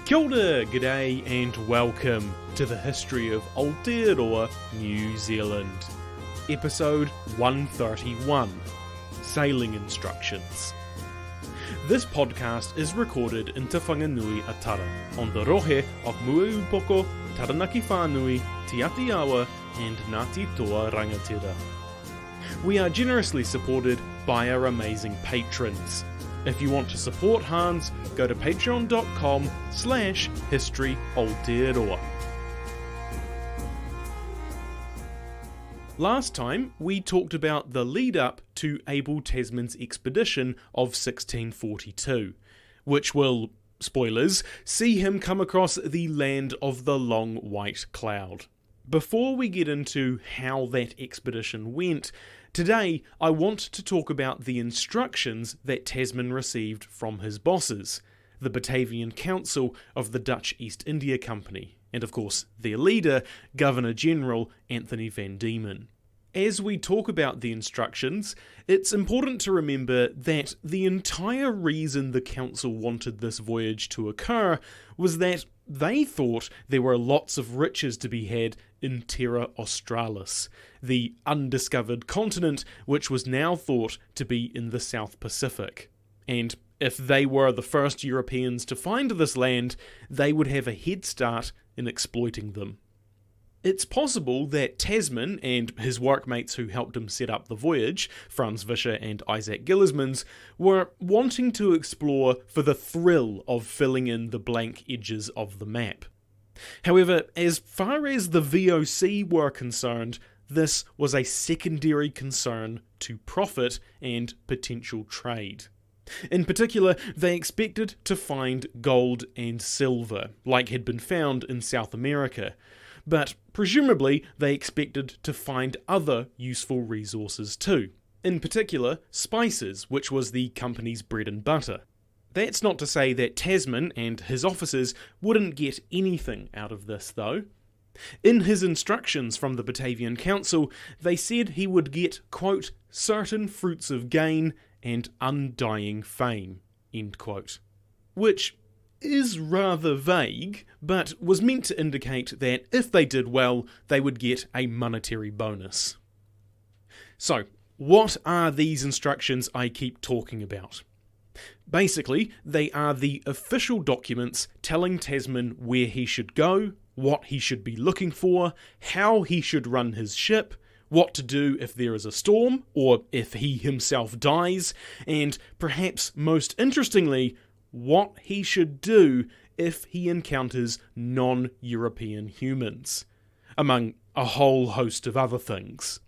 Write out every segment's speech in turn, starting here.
Kia ora, g'day and welcome to the history of Aotearoa, New Zealand. Episode 131, Sailing Instructions. This podcast is recorded in Te Whanganui Atara, on the rohe of Mueupoko, Taranaki Whanui, Te Atiawa and Ngāti Toa Rangatira. We are generously supported by our amazing patrons. If you want to support Hans, go to patreon.com/historyaotearoa. Last time, we talked about the lead-up to Abel Tasman's expedition of 1642, which will, spoilers, see him come across the land of the Long White Cloud. Before we get into how that expedition went, today I want to talk about the instructions that Tasman received from his bosses, the Batavian Council of the Dutch East India Company, and of course their leader, Governor-General Anthony van Diemen. As we talk about the instructions, it's important to remember that the entire reason the council wanted this voyage to occur was that they thought there were lots of riches to be had in Terra Australis, the undiscovered continent which was now thought to be in the South Pacific. And if they were the first Europeans to find this land, they would have a head start in exploiting them. It's possible that Tasman and his workmates who helped him set up the voyage, Franz Vischer and Isaac Gillismans, were wanting to explore for the thrill of filling in the blank edges of the map. However, as far as the VOC were concerned, this was a secondary concern to profit and potential trade. In particular, they expected to find gold and silver, like had been found in South America, but presumably they expected to find other useful resources too. In particular, spices, which was the company's bread and butter. That's not to say that Tasman and his officers wouldn't get anything out of this though. In his instructions from the Batavian Council, they said he would get, quote, certain fruits of gain and undying fame, end quote. Which is rather vague, but was meant to indicate that if they did well, they would get a monetary bonus. So, what are these instructions I keep talking about? Basically, they are the official documents telling Tasman where he should go, what he should be looking for, how he should run his ship, what to do if there is a storm, or if he himself dies, and perhaps most interestingly, what he should do if he encounters non-European humans, among a whole host of other things.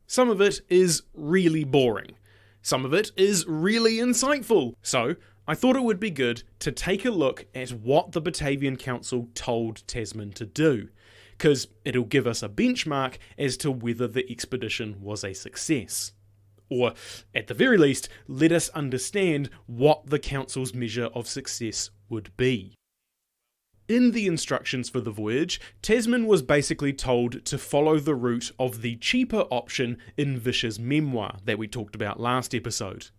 Some of it is really boring. Some of it is really insightful. So, I thought it would be good to take a look at what the Batavian Council told Tasman to do, because it'll give us a benchmark as to whether the expedition was a success. Or, at the very least, let us understand what the Council's measure of success would be. In the instructions for the voyage, Tasman was basically told to follow the route of the cheaper option in Vischer's memoir that we talked about last episode.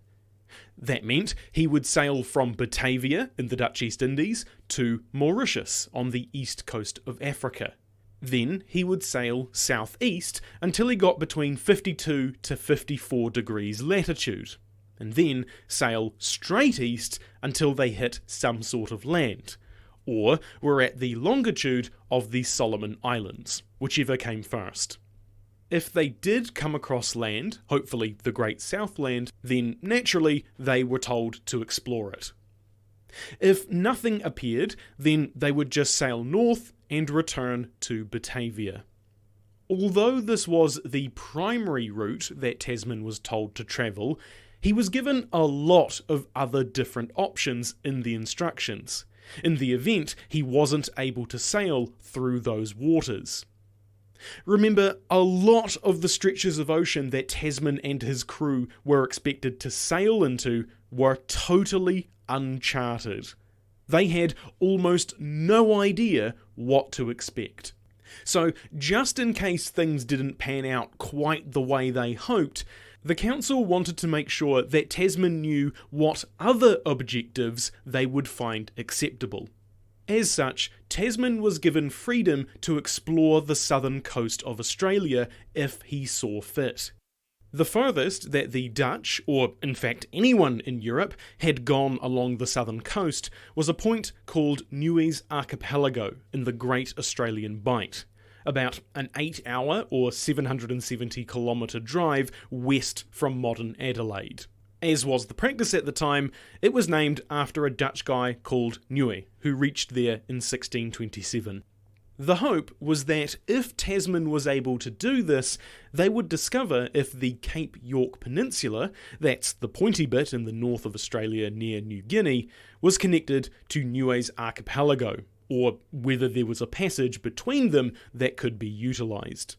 That meant he would sail from Batavia in the Dutch East Indies to Mauritius on the east coast of Africa. Then he would sail southeast until he got between 52 to 54 degrees latitude, and then sail straight east until they hit some sort of land, or were at the longitude of the Solomon Islands, whichever came first. If they did come across land, hopefully the Great Southland, then naturally they were told to explore it. If nothing appeared, then they would just sail north and return to Batavia. Although this was the primary route that Tasman was told to travel, he was given a lot of other different options in the instructions, in the event he wasn't able to sail through those waters. Remember, a lot of the stretches of ocean that Tasman and his crew were expected to sail into were totally uncharted. They had almost no idea what to expect. So, just in case things didn't pan out quite the way they hoped, the council wanted to make sure that Tasman knew what other objectives they would find acceptable. As such, Tasman was given freedom to explore the southern coast of Australia if he saw fit. The furthest that the Dutch, or in fact anyone in Europe, had gone along the southern coast was a point called Niue's Archipelago in the Great Australian Bight, about an 8-hour or 770-kilometre drive west from modern Adelaide. As was the practice at the time, it was named after a Dutch guy called Niue, who reached there in 1627. The hope was that if Tasman was able to do this, they would discover if the Cape York Peninsula, that's the pointy bit in the north of Australia near New Guinea, was connected to Niue's archipelago, or whether there was a passage between them that could be utilised.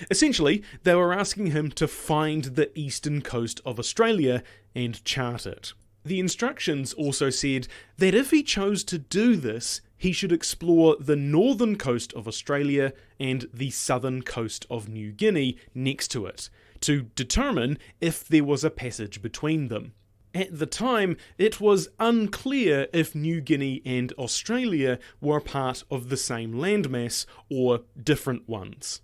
Essentially, they were asking him to find the eastern coast of Australia and chart it. The instructions also said that if he chose to do this, he should explore the northern coast of Australia and the southern coast of New Guinea next to it, to determine if there was a passage between them. At the time, it was unclear if New Guinea and Australia were part of the same landmass or different ones.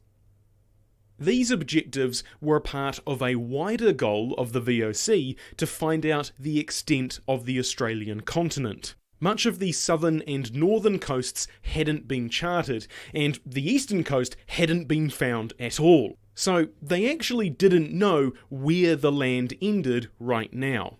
These objectives were part of a wider goal of the VOC to find out the extent of the Australian continent. Much of the southern and northern coasts hadn't been charted, and the eastern coast hadn't been found at all. So they actually didn't know where the land ended right now.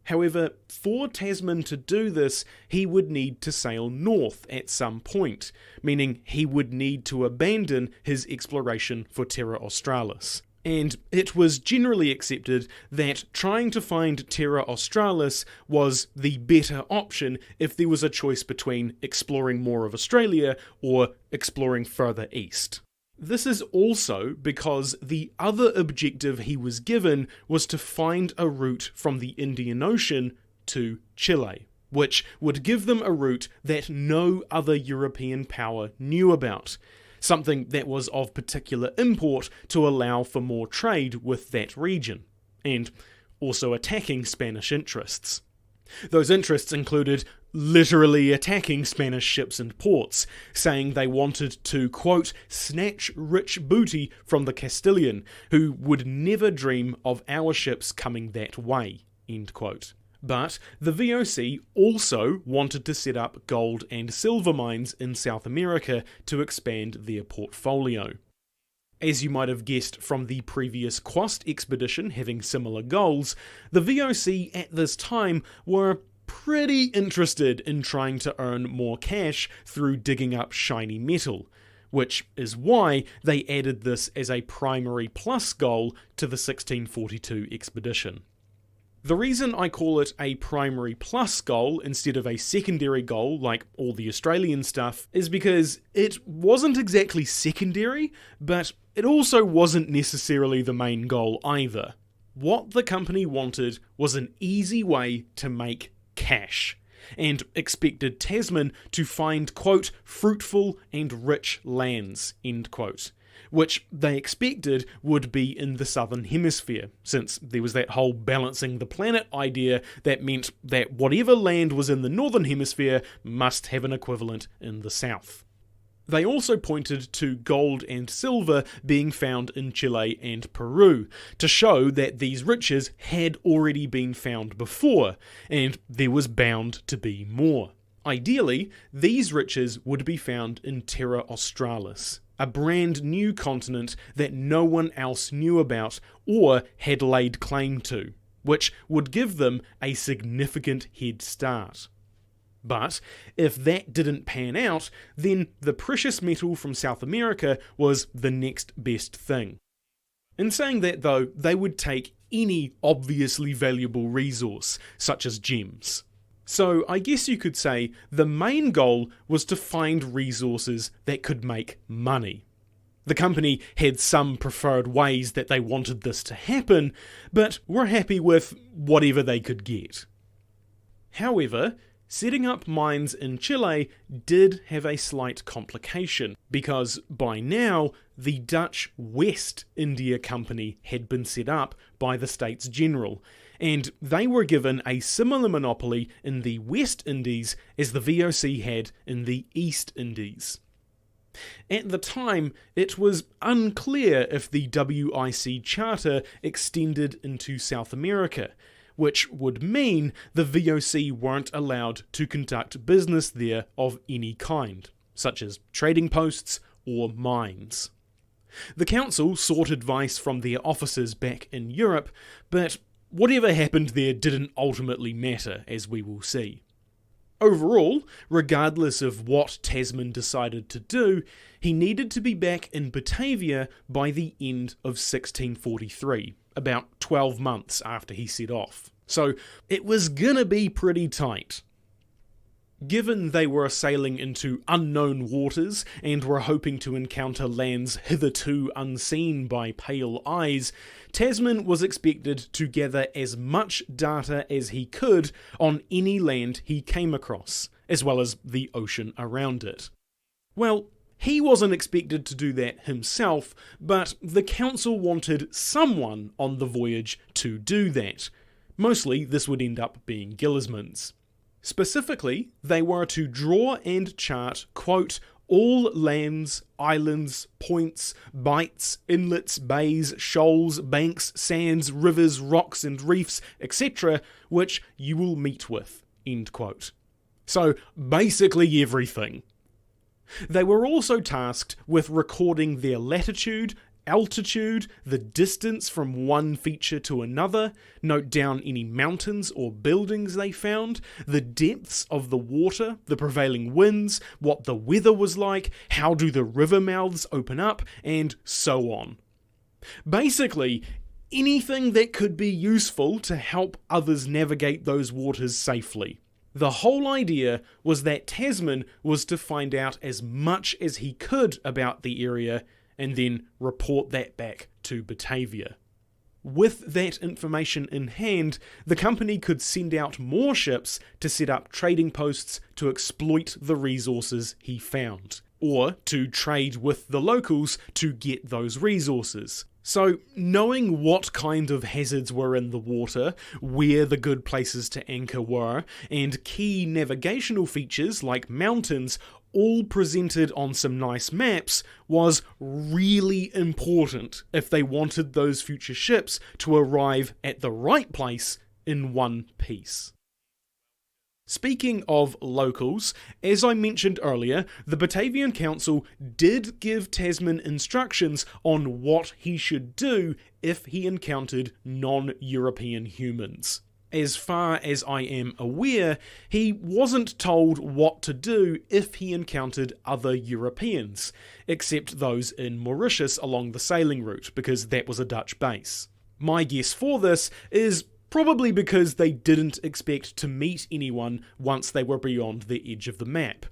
However, for Tasman to do this, he would need to sail north at some point, meaning he would need to abandon his exploration for Terra Australis. And it was generally accepted that trying to find Terra Australis was the better option if there was a choice between exploring more of Australia or exploring further east. This is also because the other objective he was given was to find a route from the Indian Ocean to Chile, which would give them a route that no other European power knew about, something that was of particular import to allow for more trade with that region, and also attacking Spanish interests. Those interests included literally attacking Spanish ships and ports, saying they wanted to, quote, snatch rich booty from the Castilian, who would never dream of our ships coming that way, end quote. But the VOC also wanted to set up gold and silver mines in South America to expand their portfolio. As you might have guessed from the previous Quast expedition having similar goals, the VOC at this time were pretty interested in trying to earn more cash through digging up shiny metal, which is why they added this as a primary plus goal to the 1642 expedition. The reason I call it a primary plus goal instead of a secondary goal like all the Australian stuff is because it wasn't exactly secondary, but it also wasn't necessarily the main goal either. What the company wanted was an easy way to make cash, and expected Tasman to find, quote, fruitful and rich lands, end quote, which they expected would be in the southern hemisphere, since there was that whole balancing the planet idea that meant that whatever land was in the northern hemisphere must have an equivalent in the south. They also pointed to gold and silver being found in Chile and Peru, to show that these riches had already been found before, and there was bound to be more. Ideally, these riches would be found in Terra Australis, a brand new continent that no one else knew about or had laid claim to, which would give them a significant head start. But if that didn't pan out, then the precious metal from South America was the next best thing. In saying that though, they would take any obviously valuable resource, such as gems. So I guess you could say the main goal was to find resources that could make money. The company had some preferred ways that they wanted this to happen, but were happy with whatever they could get. However, Setting up mines in Chile did have a slight complication, because by now the Dutch West India Company had been set up by the States General, and they were given a similar monopoly in the West Indies as the VOC had in the East Indies. At the time, it was unclear if the WIC Charter extended into South America, which would mean the VOC weren't allowed to conduct business there of any kind, such as trading posts or mines. The council sought advice from their officers back in Europe, but whatever happened there didn't ultimately matter, as we will see. Overall, regardless of what Tasman decided to do, he needed to be back in Batavia by the end of 1643, about 12 months after he set off. So it was gonna be pretty tight. Given they were sailing into unknown waters and were hoping to encounter lands hitherto unseen by pale eyes, Tasman was expected to gather as much data as he could on any land he came across, as well as the ocean around it. Well, he wasn't expected to do that himself, but the council wanted someone on the voyage to do that. Mostly this would end up being Gillisman's. Specifically, they were to draw and chart, quote, all lands, islands, points, bights, inlets, bays, shoals, banks, sands, rivers, rocks and reefs, etc., which you will meet with, end quote. So basically everything. They were also tasked with recording their latitude, altitude, the distance from one feature to another, note down any mountains or buildings they found, the depths of the water, the prevailing winds, what the weather was like, how do the river mouths open up, and so on. Basically, anything that could be useful to help others navigate those waters safely. The whole idea was that Tasman was to find out as much as he could about the area and then report that back to Batavia. With that information in hand, the company could send out more ships to set up trading posts to exploit the resources he found, or to trade with the locals to get those resources. So, knowing what kind of hazards were in the water, where the good places to anchor were, and key navigational features like mountains all presented on some nice maps was really important if they wanted those future ships to arrive at the right place in one piece. Speaking of locals, as I mentioned earlier, the Batavian Council did give Tasman instructions on what he should do if he encountered non-European humans. As far as I am aware, he wasn't told what to do if he encountered other Europeans, except those in Mauritius along the sailing route, because that was a Dutch base. My guess for this is probably because they didn't expect to meet anyone once they were beyond the edge of the map.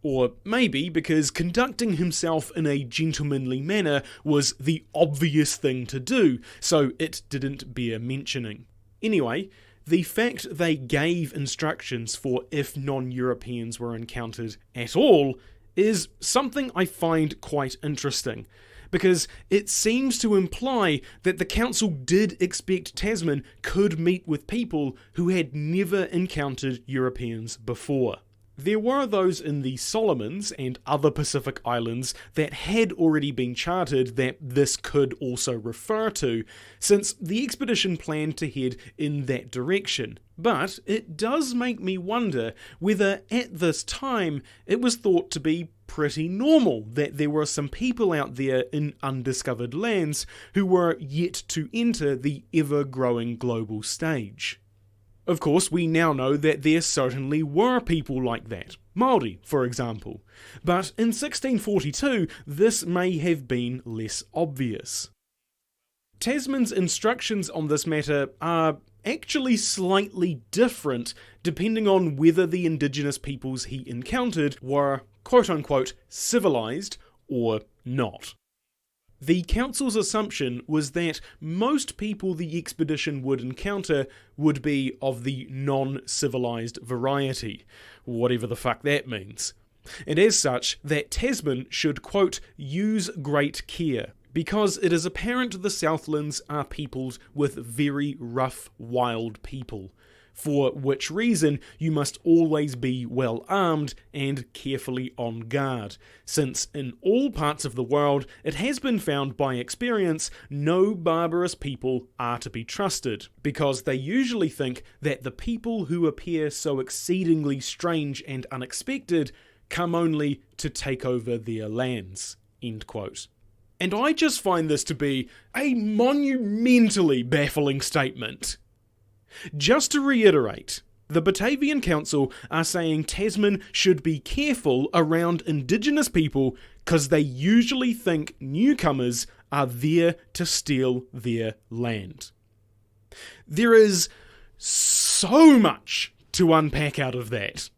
Or maybe because conducting himself in a gentlemanly manner was the obvious thing to do, so it didn't bear mentioning. Anyway, the fact they gave instructions for if non-Europeans were encountered at all is something I find quite interesting, because it seems to imply that the council did expect Tasman could meet with people who had never encountered Europeans before. There were those in the Solomons and other Pacific islands that had already been charted that this could also refer to, since the expedition planned to head in that direction. But it does make me wonder whether at this time it was thought to be pretty normal that there were some people out there in undiscovered lands who were yet to enter the ever-growing global stage. Of course, we now know that there certainly were people like that, Māori, for example, but in 1642 this may have been less obvious. Tasman's instructions on this matter are actually slightly different depending on whether the indigenous peoples he encountered were quote-unquote civilized or not. The council's assumption was that most people the expedition would encounter would be of the non-civilized variety, whatever the fuck that means. And as such, that Tasman should, quote, use great care, because it is apparent the Southlands are peopled with very rough, wild people, for which reason you must always be well armed and carefully on guard, since in all parts of the world it has been found by experience no barbarous people are to be trusted, because they usually think that the people who appear so exceedingly strange and unexpected come only to take over their lands. End quote. And I just find this to be a monumentally baffling statement. Just to reiterate, the Batavian Council are saying Tasman should be careful around indigenous people because they usually think newcomers are there to steal their land. There is so much to unpack out of that.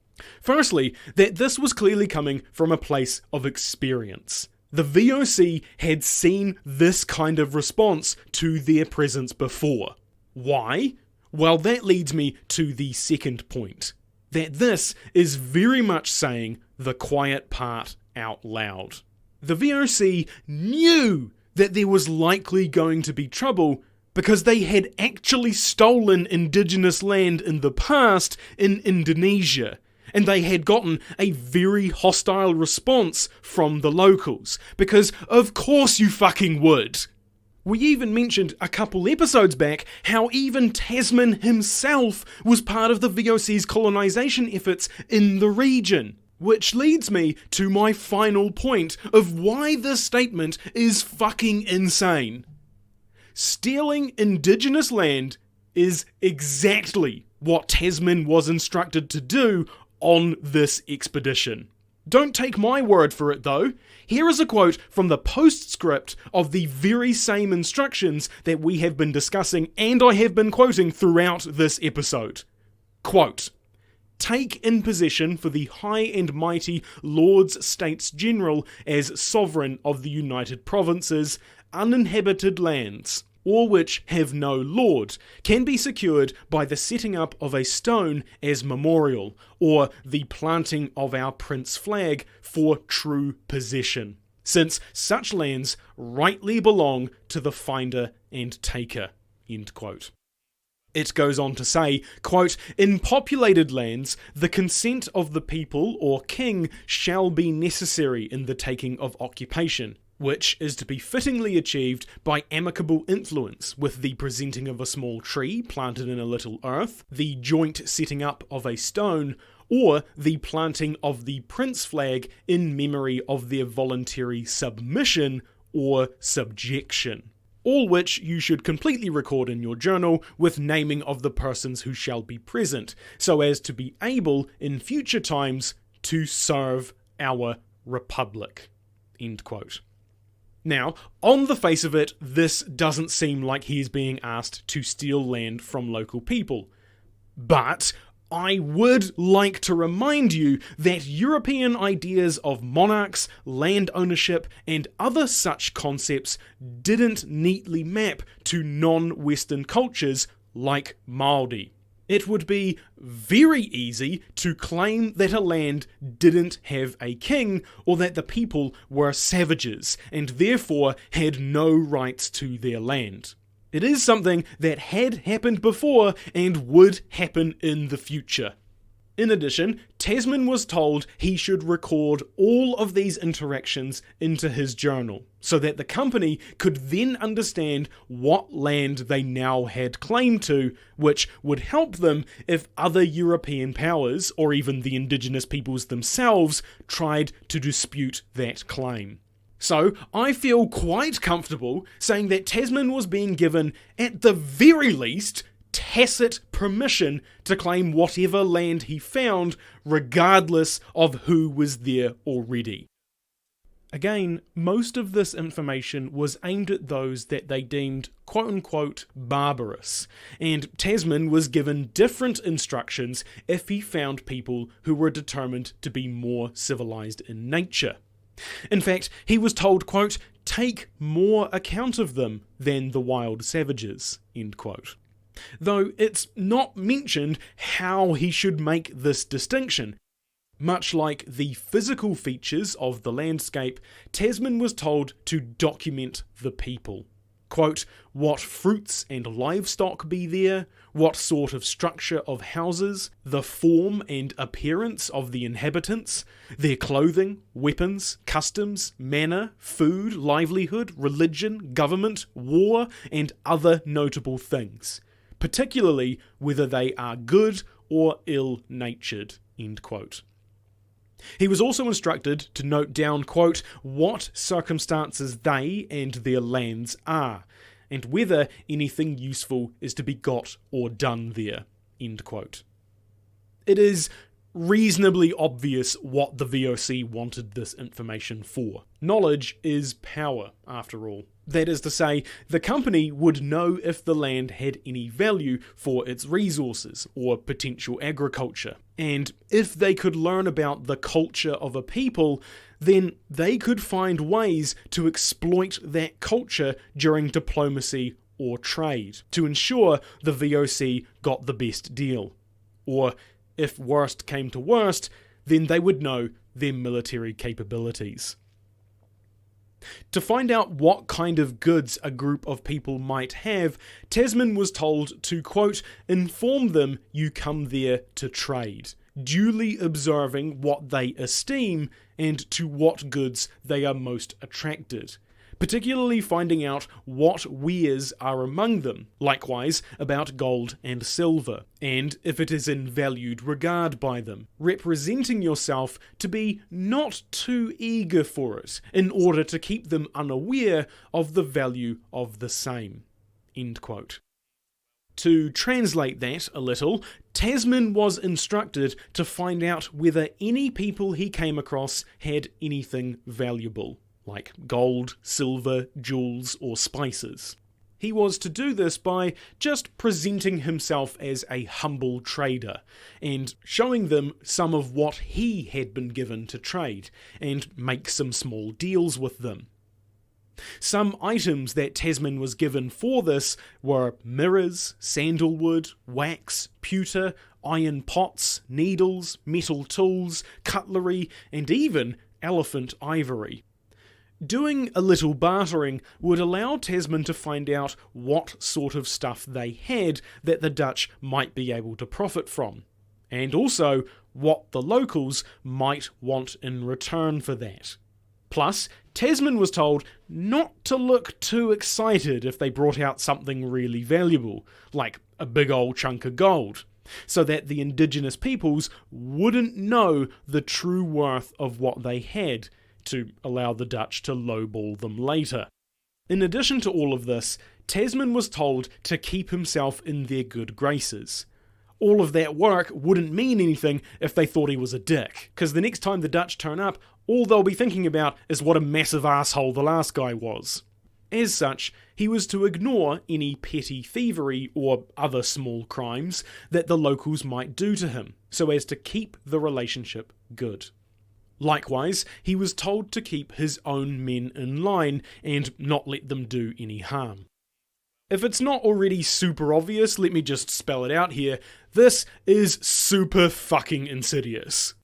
Firstly, that this was clearly coming from a place of experience. The VOC had seen this kind of response to their presence before. Why? Well, that leads me to the second point, that this is very much saying the quiet part out loud. The VOC knew that there was likely going to be trouble because they had actually stolen indigenous land in the past in Indonesia, and they had gotten a very hostile response from the locals, because of course you fucking would. We even mentioned a couple episodes back how even Tasman himself was part of the VOC's colonisation efforts in the region. Which leads me to my final point of why this statement is fucking insane. Stealing indigenous land is exactly what Tasman was instructed to do on this expedition. Don't take my word for it though. Here is a quote from the postscript of the very same instructions that we have been discussing and I have been quoting throughout this episode. Quote, "Take in possession for the high and mighty Lords States General as sovereign of the United Provinces, uninhabited lands, or which have no lord, can be secured by the setting up of a stone as memorial, or the planting of our prince flag for true possession, since such lands rightly belong to the finder and taker." End quote. It goes on to say, quote, "In populated lands, the consent of the people or king shall be necessary in the taking of occupation, which is to be fittingly achieved by amicable influence with the presenting of a small tree planted in a little earth, the joint setting up of a stone, or the planting of the prince flag in memory of their voluntary submission or subjection. All which you should completely record in your journal with naming of the persons who shall be present, so as to be able in future times to serve our republic." End quote. Now, on the face of it, this doesn't seem like he is being asked to steal land from local people. But I would like to remind you that European ideas of monarchs, land ownership, and other such concepts didn't neatly map to non-Western cultures like Māori. It would be very easy to claim that a land didn't have a king, or that the people were savages, and therefore had no rights to their land. It is something that had happened before and would happen in the future. In addition, Tasman was told he should record all of these interactions into his journal, so that the company could then understand what land they now had claim to, which would help them if other European powers, or even the indigenous peoples themselves, tried to dispute that claim. So, I feel quite comfortable saying that Tasman was being given, at the very least, tacit permission to claim whatever land he found, regardless of who was there already. Again, most of this information was aimed at those that they deemed quote-unquote barbarous, and Tasman was given different instructions if he found people who were determined to be more civilized in nature. In fact, he was told, quote, "take more account of them than the wild savages," end quote. Though it's not mentioned how he should make this distinction. Much like the physical features of the landscape, Tasman was told to document the people. Quote, "what fruits and livestock be there, what sort of structure of houses, the form and appearance of the inhabitants, their clothing, weapons, customs, manner, food, livelihood, religion, government, war, and other notable things, particularly whether they are good or ill-natured," end quote. He was also instructed to note down, quote, "what circumstances they and their lands are, and whether anything useful is to be got or done there," end quote. It is reasonably obvious what the VOC wanted this information for. Knowledge is power, after all. That is to say, the company would know if the land had any value for its resources or potential agriculture. And if they could learn about the culture of a people, then they could find ways to exploit that culture during diplomacy or trade to ensure the VOC got the best deal. Or, if worst came to worst, then they would know their military capabilities. To find out what kind of goods a group of people might have, Tasman was told to, quote, "inform them you come there to trade, duly observing what they esteem and to what goods they are most attracted, particularly finding out what wares are among them, likewise about gold and silver, and if it is in valued regard by them, representing yourself to be not too eager for it, in order to keep them unaware of the value of the same," end quote. To translate that a little, Tasman was instructed to find out whether any people he came across had anything valuable, like gold, silver, jewels, or spices. He was to do this by just presenting himself as a humble trader, and showing them some of what he had been given to trade, and make some small deals with them. Some items that Tasman was given for this were mirrors, sandalwood, wax, pewter, iron pots, needles, metal tools, cutlery, and even elephant ivory. Doing a little bartering would allow Tasman to find out what sort of stuff they had that the Dutch might be able to profit from, and also what the locals might want in return for that. Plus, Tasman was told not to look too excited if they brought out something really valuable, like a big old chunk of gold, so that the indigenous peoples wouldn't know the true worth of what they had, to allow the Dutch to lowball them later. In addition to all of this, Tasman was told to keep himself in their good graces. All of that work wouldn't mean anything if they thought he was a dick, because the next time the Dutch turn up, all they'll be thinking about is what a massive asshole the last guy was. As such, he was to ignore any petty thievery or other small crimes that the locals might do to him, so as to keep the relationship good. Likewise, he was told to keep his own men in line and not let them do any harm. If it's not already super obvious, let me just spell it out here. This is super fucking insidious.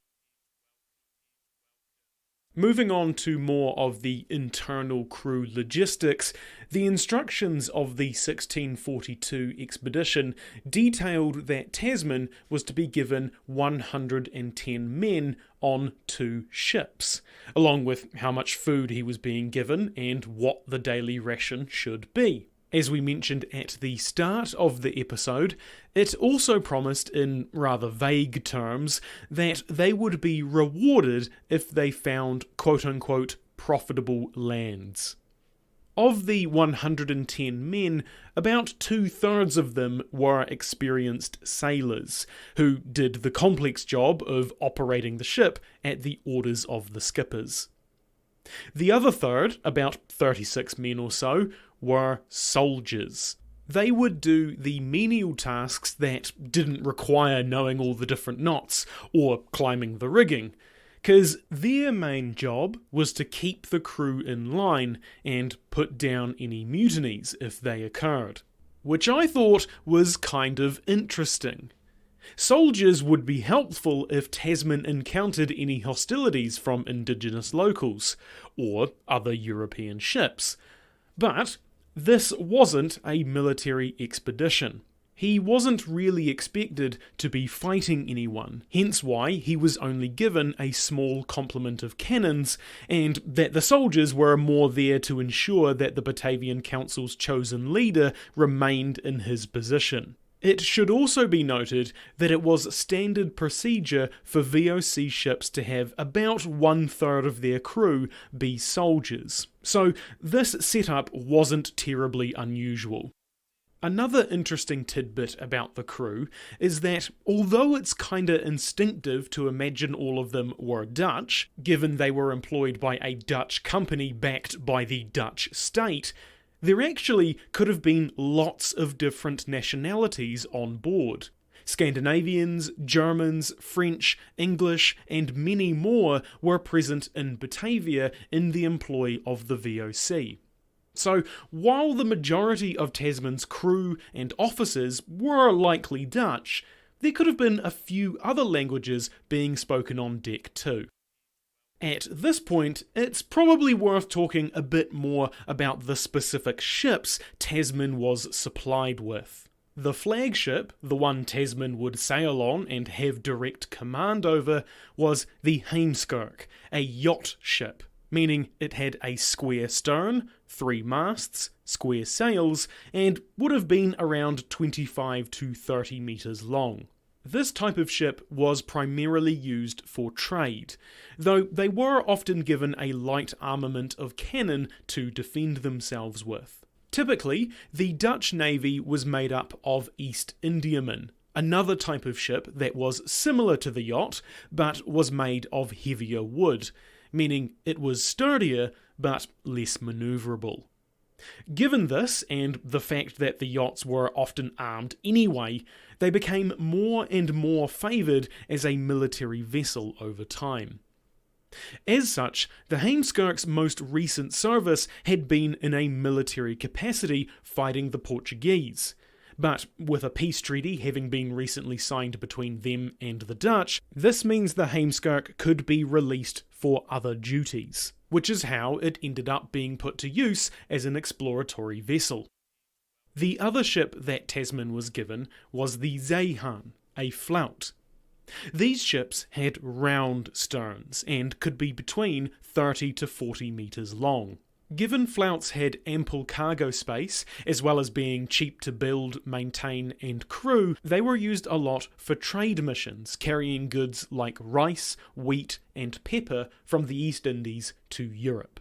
Moving on to more of the internal crew logistics, the instructions of the 1642 expedition detailed that Tasman was to be given 110 men on 2 ships, along with how much food he was being given and what the daily ration should be. As we mentioned at the start of the episode, it also promised in rather vague terms that they would be rewarded if they found quote-unquote profitable lands. Of the 110 men, about 2/3 of them were experienced sailors, who did the complex job of operating the ship at the orders of the skippers. The other third, about 36 men or so, were soldiers. They would do the menial tasks that didn't require knowing all the different knots or climbing the rigging. because their main job was to keep the crew in line and put down any mutinies if they occurred, which I thought was kind of interesting. Soldiers would be helpful if Tasman encountered any hostilities from indigenous locals, or other European ships. But this wasn't a military expedition. He wasn't really expected to be fighting anyone, hence why he was only given a small complement of cannons, and that the soldiers were more there to ensure that the Batavian Council's chosen leader remained in his position. It should also be noted that it was standard procedure for VOC ships to have about 1/3 of their crew be soldiers, so this setup wasn't terribly unusual. Another interesting tidbit about the crew is that although it's kinda instinctive to imagine all of them were Dutch, given they were employed by a Dutch company backed by the Dutch state, there actually could have been lots of different nationalities on board. Scandinavians, Germans, French, English, and many more were present in Batavia in the employ of the VOC. So, while the majority of Tasman's crew and officers were likely Dutch, there could have been a few other languages being spoken on deck too. At this point, it's probably worth talking a bit more about the specific ships Tasman was supplied with. The flagship, the one Tasman would sail on and have direct command over, was the Heemskerk, a yacht ship, meaning it had a square stern, 3 masts, square sails, and would have been around 25 to 30 metres long. This type of ship was primarily used for trade, though they were often given a light armament of cannon to defend themselves with. Typically, the Dutch Navy was made up of East Indiamen, another type of ship that was similar to the yacht, but was made of heavier wood, meaning it was sturdier but less manoeuvrable. Given this, and the fact that the yachts were often armed anyway, they became more and more favoured as a military vessel over time. As such, the Heemskerk's most recent service had been in a military capacity fighting the Portuguese. But with a peace treaty having been recently signed between them and the Dutch, this means the Heemskerk could be released for other duties, which is how it ended up being put to use as an exploratory vessel. The other ship that Tasman was given was the Zeehan, a flout. These ships had round sterns and could be between 30 to 40 metres long. Given flouts had ample cargo space, as well as being cheap to build, maintain and crew, they were used a lot for trade missions, carrying goods like rice, wheat and pepper from the East Indies to Europe.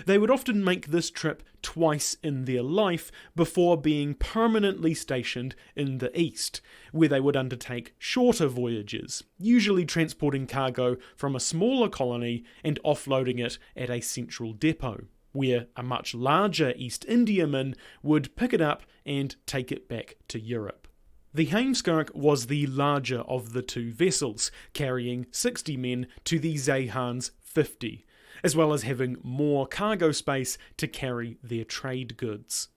They would often make this trip twice in their life before being permanently stationed in the East, where they would undertake shorter voyages, usually transporting cargo from a smaller colony and offloading it at a central depot, where a much larger East Indiaman would pick it up and take it back to Europe. The Heemskerk was the larger of the two vessels, carrying 60 men to the Zeehan's 50, as well as having more cargo space to carry their trade goods.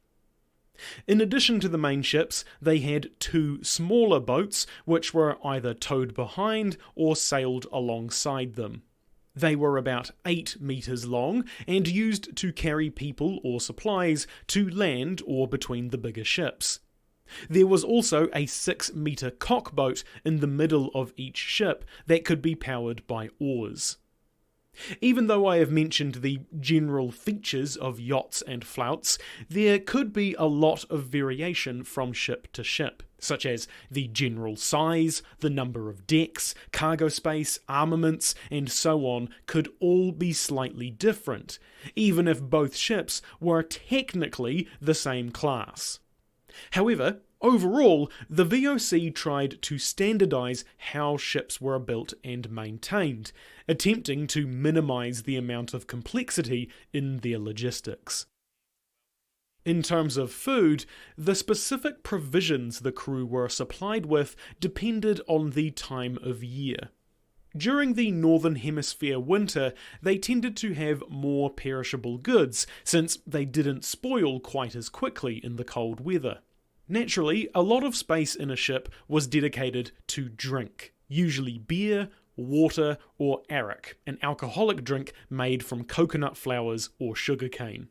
In addition to the main ships, they had 2 smaller boats which were either towed behind or sailed alongside them. They were about 8 metres long and used to carry people or supplies to land or between the bigger ships. There was also a 6-metre cockboat in the middle of each ship that could be powered by oars. Even though I have mentioned the general features of yachts and flouts, there could be a lot of variation from ship to ship, such as the general size, the number of decks, cargo space, armaments, and so on could all be slightly different, even if both ships were technically the same class. However, overall, the VOC tried to standardise how ships were built and maintained, attempting to minimise the amount of complexity in their logistics. In terms of food, the specific provisions the crew were supplied with depended on the time of year. During the Northern Hemisphere winter, they tended to have more perishable goods, since they didn't spoil quite as quickly in the cold weather. Naturally, a lot of space in a ship was dedicated to drink, usually beer, water, or arrack, an alcoholic drink made from coconut flowers or sugarcane.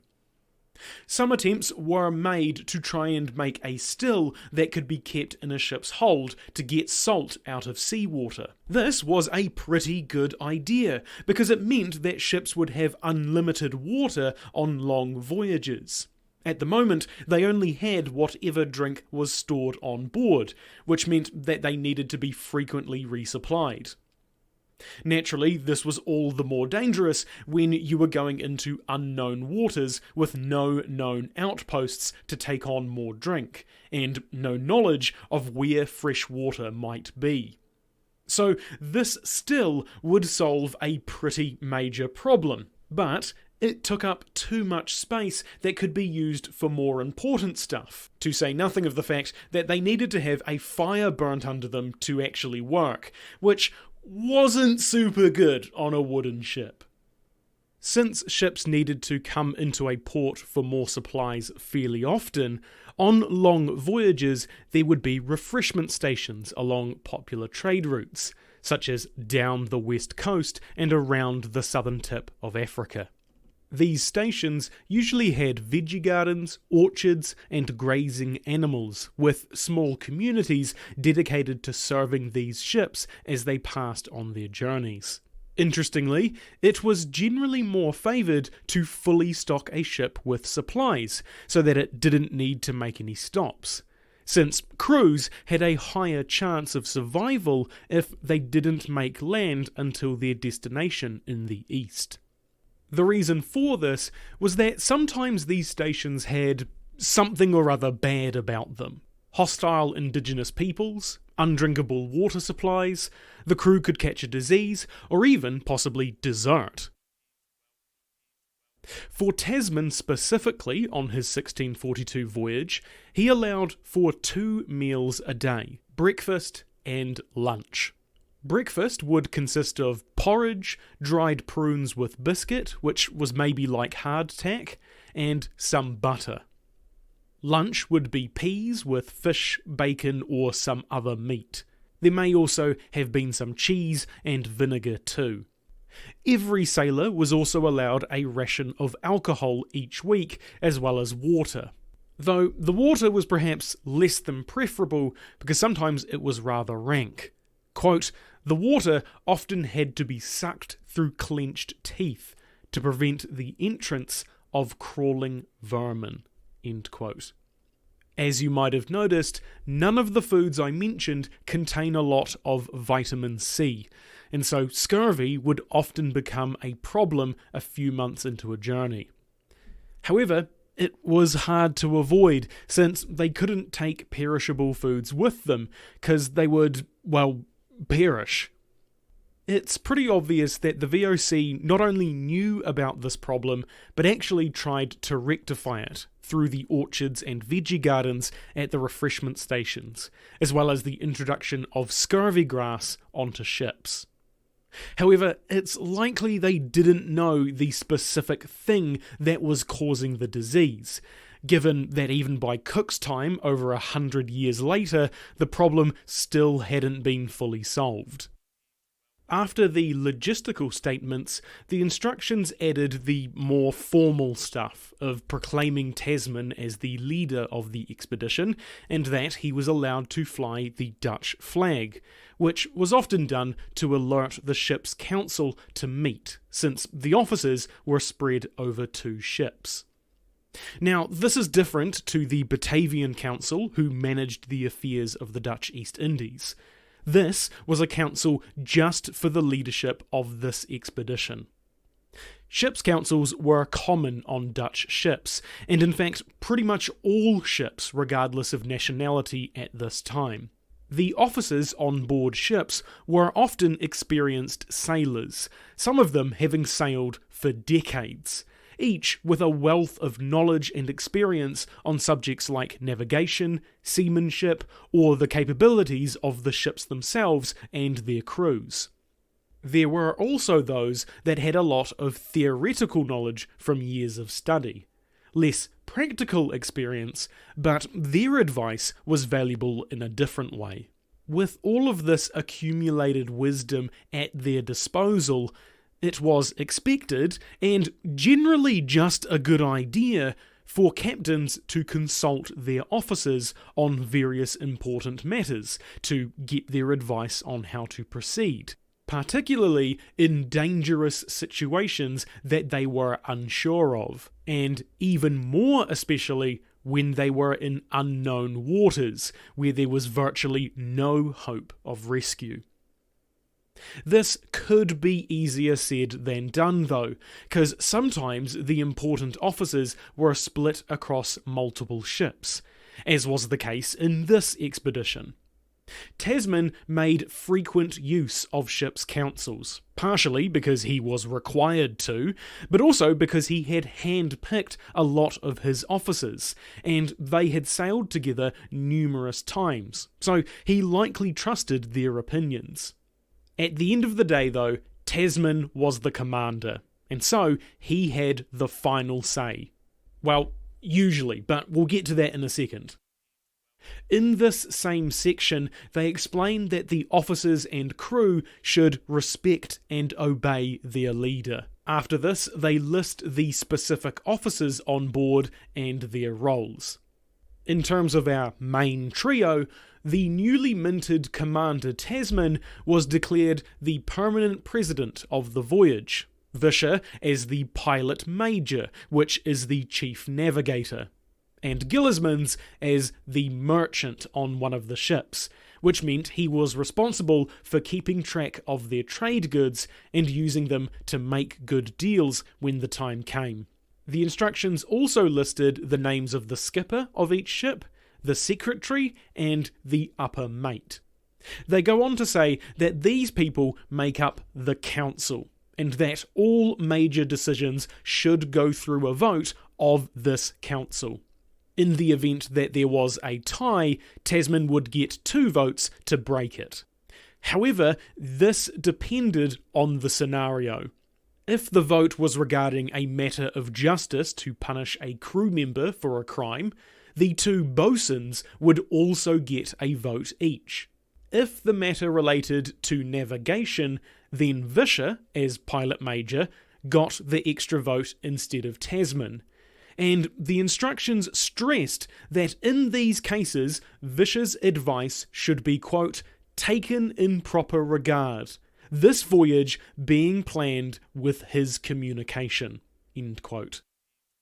Some attempts were made to try and make a still that could be kept in a ship's hold to get salt out of seawater. This was a pretty good idea, because it meant that ships would have unlimited water on long voyages. At the moment, they only had whatever drink was stored on board, which meant that they needed to be frequently resupplied. Naturally, this was all the more dangerous when you were going into unknown waters with no known outposts to take on more drink, and no knowledge of where fresh water might be. So this still would solve a pretty major problem, but it took up too much space that could be used for more important stuff, to say nothing of the fact that they needed to have a fire burnt under them to actually work, which wasn't super good on a wooden ship. Since ships needed to come into a port for more supplies fairly often, on long voyages there would be refreshment stations along popular trade routes, such as down the west coast and around the southern tip of Africa. These stations usually had veggie gardens, orchards, and grazing animals, with small communities dedicated to serving these ships as they passed on their journeys. Interestingly, it was generally more favoured to fully stock a ship with supplies, so that it didn't need to make any stops, since crews had a higher chance of survival if they didn't make land until their destination in the east. The reason for this was that sometimes these stations had something or other bad about them. Hostile indigenous peoples, undrinkable water supplies, the crew could catch a disease, or even possibly desert. For Tasman specifically, on his 1642 voyage, he allowed for 2 meals a day, breakfast and lunch. Breakfast would consist of porridge, dried prunes with biscuit, which was maybe like hardtack, and some butter. Lunch would be peas with fish, bacon, or some other meat. There may also have been some cheese and vinegar too. Every sailor was also allowed a ration of alcohol each week, as well as water. Though the water was perhaps less than preferable, because sometimes it was rather rank. Quote, "The water often had to be sucked through clenched teeth to prevent the entrance of crawling vermin." End quote. As you might have noticed, none of the foods I mentioned contain a lot of vitamin C, and so scurvy would often become a problem a few months into a journey. However, it was hard to avoid, since they couldn't take perishable foods with them, because they would, well, perish. It's pretty obvious that the VOC not only knew about this problem, but actually tried to rectify it through the orchards and veggie gardens at the refreshment stations, as well as the introduction of scurvy grass onto ships. However, it's likely they didn't know the specific thing that was causing the disease, given that even by Cook's time, over 100 years later, the problem still hadn't been fully solved. After the logistical statements, the instructions added the more formal stuff of proclaiming Tasman as the leader of the expedition, and that he was allowed to fly the Dutch flag, which was often done to alert the ship's council to meet, since the officers were spread over 2 ships. Now, this is different to the Batavian Council, who managed the affairs of the Dutch East Indies. This was a council just for the leadership of this expedition. Ships' councils were common on Dutch ships, and in fact pretty much all ships regardless of nationality at this time. The officers on board ships were often experienced sailors, some of them having sailed for decades, each with a wealth of knowledge and experience on subjects like navigation, seamanship, or the capabilities of the ships themselves and their crews. There were also those that had a lot of theoretical knowledge from years of study. Less practical experience, but their advice was valuable in a different way. With all of this accumulated wisdom at their disposal, it was expected, and generally just a good idea, for captains to consult their officers on various important matters to get their advice on how to proceed, particularly in dangerous situations that they were unsure of, and even more especially when they were in unknown waters, where there was virtually no hope of rescue. This could be easier said than done though, because sometimes the important officers were split across multiple ships, as was the case in this expedition. Tasman made frequent use of ship's councils, partially because he was required to, but also because he had hand-picked a lot of his officers, and they had sailed together numerous times, so he likely trusted their opinions. At the end of the day though, Tasman was the commander, and so he had the final say. Well, usually, but we'll get to that in a second. In this same section, they explain that the officers and crew should respect and obey their leader. After this, they list the specific officers on board and their roles. In terms of our main trio, the newly minted Commander Tasman was declared the permanent president of the voyage, Vischer as the pilot major, which is the chief navigator, and Gillismans as the merchant on one of the ships, which meant he was responsible for keeping track of their trade goods and using them to make good deals when the time came. The instructions also listed the names of the skipper of each ship, the secretary, and the upper mate. They go on to say that these people make up the council, and that all major decisions should go through a vote of this council. In the event that there was a tie, Tasman would get 2 votes to break it. However, this depended on the scenario. If the vote was regarding a matter of justice to punish a crew member for a crime, the 2 bosuns would also get a vote each. If the matter related to navigation, then Vischer, as pilot major, got the extra vote instead of Tasman. And the instructions stressed that in these cases, Vischer's advice should be, quote, taken in proper regard, this voyage being planned with his communication, end quote.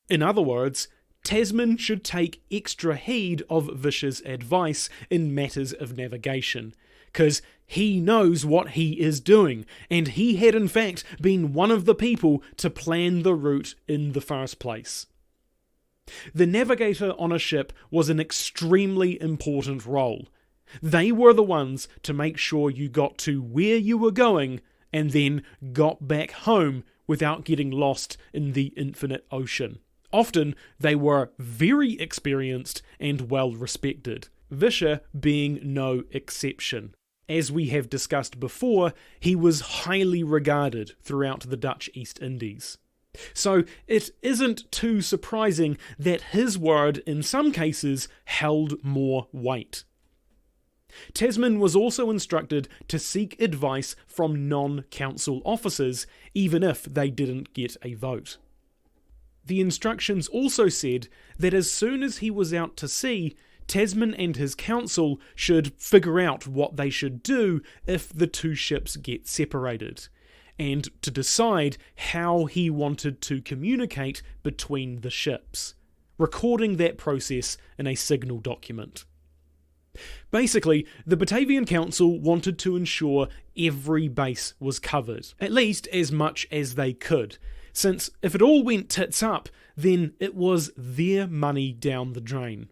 In other words, Tasman should take extra heed of Vischer's advice in matters of navigation, because he knows what he is doing, and he had in fact been one of the people to plan the route in the first place. The navigator on a ship was an extremely important role. They were the ones to make sure you got to where you were going and then got back home without getting lost in the infinite ocean. Often they were very experienced and well respected, Vischer being no exception. As we have discussed before, he was highly regarded throughout the Dutch East Indies. So it isn't too surprising that his word in some cases held more weight. Tasman was also instructed to seek advice from non-council officers, even if they didn't get a vote. The instructions also said that as soon as he was out to sea, Tasman and his council should figure out what they should do if the 2 ships get separated, and to decide how he wanted to communicate between the ships, recording that process in a signal document. Basically, the Batavian Council wanted to ensure every base was covered, at least as much as they could, since if it all went tits up, then it was their money down the drain.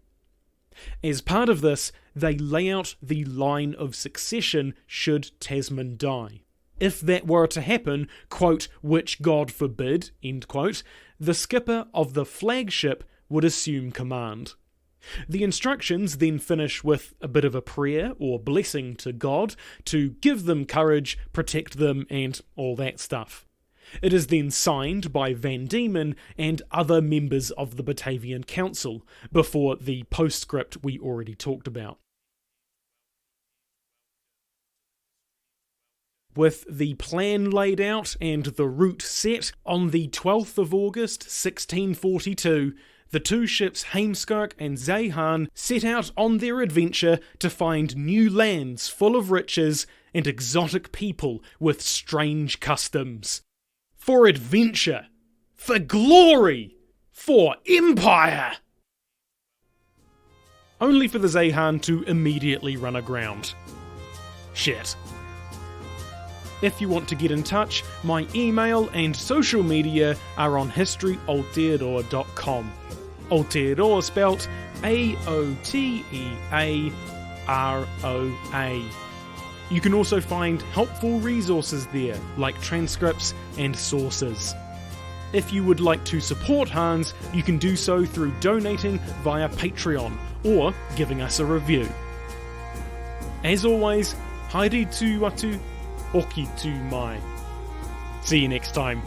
As part of this, they lay out the line of succession should Tasman die. If that were to happen, quote, which God forbid, end quote, the skipper of the flagship would assume command. The instructions then finish with a bit of a prayer or blessing to God to give them courage, protect them, and all that stuff. It is then signed by Van Diemen and other members of the Batavian Council, before the postscript we already talked about. With the plan laid out and the route set, on the 12th of August 1642, the two ships Heemskerk and Zeehan set out on their adventure to find new lands full of riches and exotic people with strange customs. For adventure! For glory! For empire! Only for the Zeehan to immediately run aground. Shit. If you want to get in touch, my email and social media are on historyalteador.com. Aotearoa spelt Aotearoa. You can also find helpful resources there, like transcripts and sources. If you would like to support Hans, you can do so through donating via Patreon or giving us a review. As always, haere tu atu, oki tu mai. See you next time.